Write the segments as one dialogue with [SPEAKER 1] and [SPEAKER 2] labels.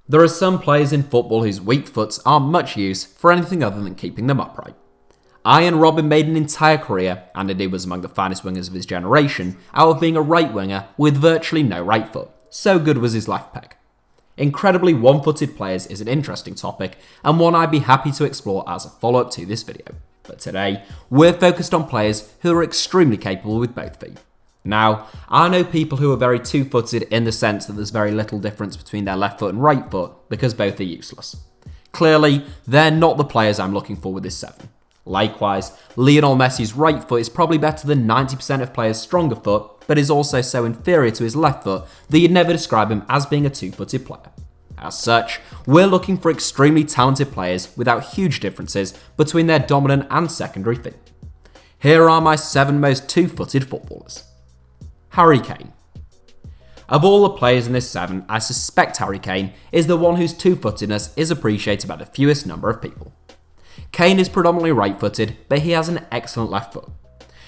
[SPEAKER 1] There are some players in football whose weak foots aren't much use for anything other than keeping them upright. Arjen Robben made an entire career, and indeed was among the finest wingers of his generation, out of being a right winger with virtually no right foot. So good was his left peg. Incredibly one-footed players is an interesting topic, and one I'd be happy to explore as a follow-up to this video. But today, we're focused on players who are extremely capable with both feet. Now, I know people who are very two-footed in the sense that there's very little difference between their left foot and right foot because both are useless. Clearly, they're not the players I'm looking for with this 7. Likewise, Lionel Messi's right foot is probably better than 90% of players' stronger foot, but is also so inferior to his left foot that you'd never describe him as being a two-footed player. As such, we're looking for extremely talented players without huge differences between their dominant and secondary feet. Here are my 7 most two-footed footballers. Harry Kane. Of all the players in this 7, I suspect Harry Kane is the one whose two-footedness is appreciated by the fewest number of people. Kane is predominantly right-footed, but he has an excellent left foot.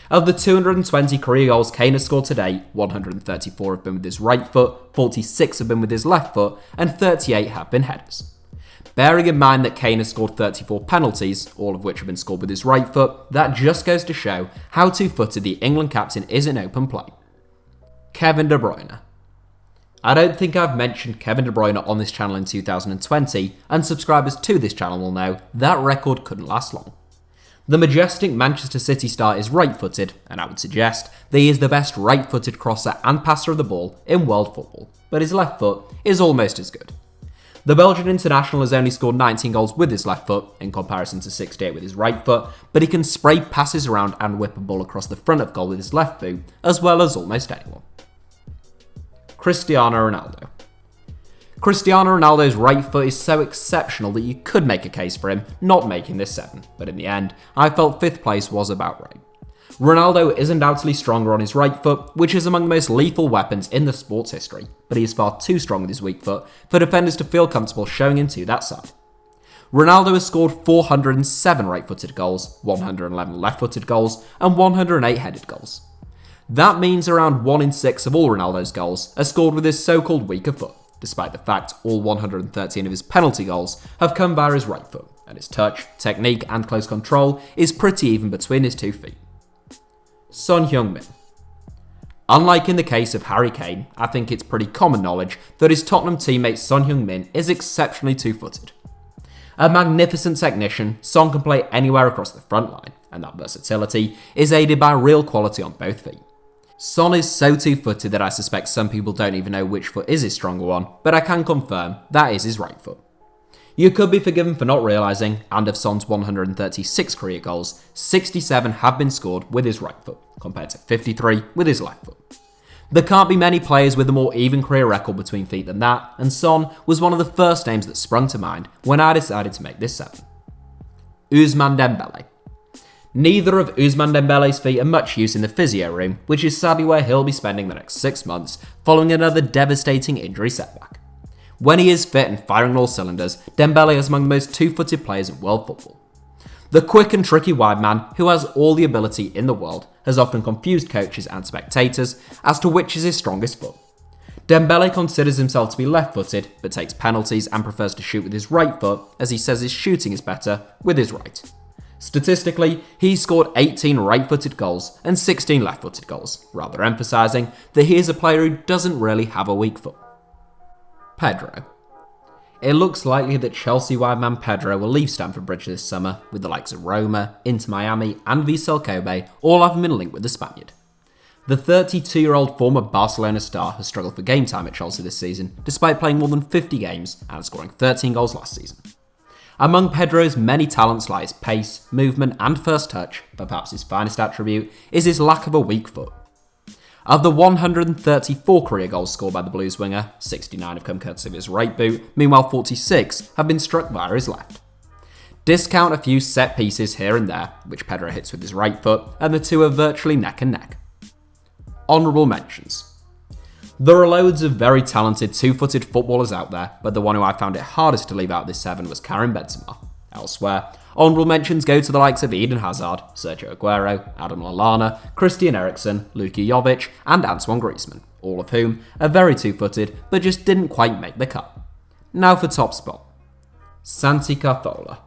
[SPEAKER 1] Of the 220 career goals Kane has scored to date, 134 have been with his right foot, 46 have been with his left foot, and 38 have been headers. Bearing in mind that Kane has scored 34 penalties, all of which have been scored with his right foot, that just goes to show how two-footed the England captain is in open play. Kevin De Bruyne. I don't think I've mentioned Kevin De Bruyne on this channel in 2020, and subscribers to this channel will know that record couldn't last long. The majestic Manchester City star is right-footed, and I would suggest that he is the best right-footed crosser and passer of the ball in world football, but his left foot is almost as good. The Belgian international has only scored 19 goals with his left foot, in comparison to 68 with his right foot, but he can spray passes around and whip a ball across the front of goal with his left boot, as well as almost anyone. Cristiano Ronaldo. Cristiano Ronaldo's right foot is so exceptional that you could make a case for him not making this 7, but in the end, I felt 5th place was about right. Ronaldo is undoubtedly stronger on his right foot, which is among the most lethal weapons in the sport's history, but he is far too strong with his weak foot for defenders to feel comfortable showing into that side. Ronaldo has scored 407 right-footed goals, 111 left-footed goals, and 108 headed goals. That means around 1 in 6 of all Ronaldo's goals are scored with his so-called weaker foot, despite the fact all 113 of his penalty goals have come via his right foot, and his touch, technique and close control is pretty even between his 2 feet. Son Heung-min. Unlike in the case of Harry Kane, I think it's pretty common knowledge that his Tottenham teammate Son Heung-min is exceptionally two-footed. A magnificent technician, Son can play anywhere across the front line, and that versatility is aided by real quality on both feet. Son is so two-footed that I suspect some people don't even know which foot is his stronger one, but I can confirm that is his right foot. You could be forgiven for not realising, and of Son's 136 career goals, 67 have been scored with his right foot, compared to 53 with his left foot. There can't be many players with a more even career record between feet than that, and Son was one of the first names that sprung to mind when I decided to make this 7. Ousmane Dembele. Neither of Ousmane Dembele's feet are much use in the physio room, which is sadly where he'll be spending the next 6 months following another devastating injury setback. When he is fit and firing on all cylinders, Dembele is among the most two-footed players in world football. The quick and tricky wide man, who has all the ability in the world, has often confused coaches and spectators as to which is his strongest foot. Dembele considers himself to be left-footed, but takes penalties and prefers to shoot with his right foot, as he says his shooting is better with his right. Statistically, he scored 18 right-footed goals and 16 left-footed goals, rather emphasising that he is a player who doesn't really have a weak foot. Pedro. It looks likely that Chelsea wide man Pedro will leave Stamford Bridge this summer, with the likes of Roma, Inter Miami and Vissel Kobe all having been linked with the Spaniard. The 32-year-old former Barcelona star has struggled for game time at Chelsea this season, despite playing more than 50 games and scoring 13 goals last season. Among Pedro's many talents lie his pace, movement and first touch, but perhaps his finest attribute is his lack of a weak foot. Of the 134 career goals scored by the Blues winger, 69 have come courtesy of his right boot, meanwhile 46 have been struck via his left. Discount a few set pieces here and there, which Pedro hits with his right foot, and the two are virtually neck and neck. Honourable mentions. There are loads of very talented two-footed footballers out there, but the one who I found it hardest to leave out of this 7 was Karim Benzema. Elsewhere, honourable mentions go to the likes of Eden Hazard, Sergio Aguero, Adam Lallana, Christian Eriksen, Luka Jovic and Antoine Griezmann, all of whom are very two-footed but just didn't quite make the cut. Now for top spot. Santi Cazorla.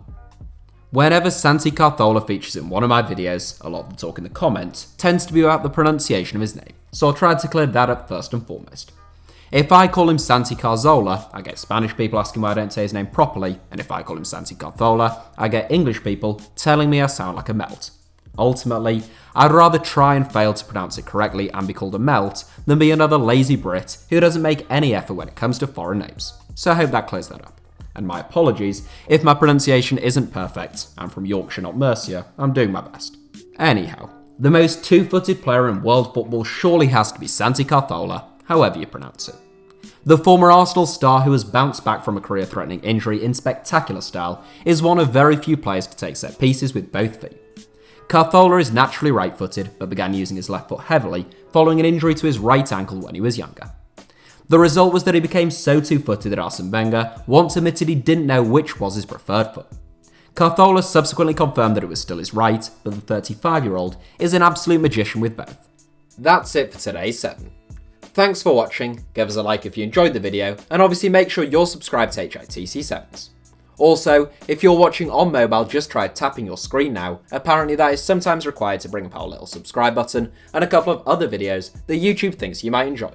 [SPEAKER 1] Whenever Santi Cazorla features in one of my videos, a lot of the talk in the comments tends to be about the pronunciation of his name, so I tried to clear that up first and foremost. If I call him Santi Cazorla, I get Spanish people asking why I don't say his name properly, and if I call him Santi Cazorla, I get English people telling me I sound like a melt. Ultimately, I'd rather try and fail to pronounce it correctly and be called a melt than be another lazy Brit who doesn't make any effort when it comes to foreign names, so I hope that clears that up. And my apologies if my pronunciation isn't perfect. I'm from Yorkshire, not Mercia. I'm doing my best. Anyhow, the most two-footed player in world football surely has to be Santi Cazorla, however you pronounce it. The former Arsenal star who has bounced back from a career-threatening injury in spectacular style is one of very few players to take set pieces with both feet. Cazorla is naturally right-footed, but began using his left foot heavily following an injury to his right ankle when he was younger. The result was that he became so two-footed that Arsene Wenger once admitted he didn't know which was his preferred foot. Cazorla subsequently confirmed that it was still his right, but the 35-year-old is an absolute magician with both. That's it for today's 7. Thanks for watching, give us a like if you enjoyed the video, and obviously make sure you're subscribed to HITC Sevens. Also, if you're watching on mobile, just try tapping your screen now. Apparently that is sometimes required to bring up our little subscribe button and a couple of other videos that YouTube thinks you might enjoy.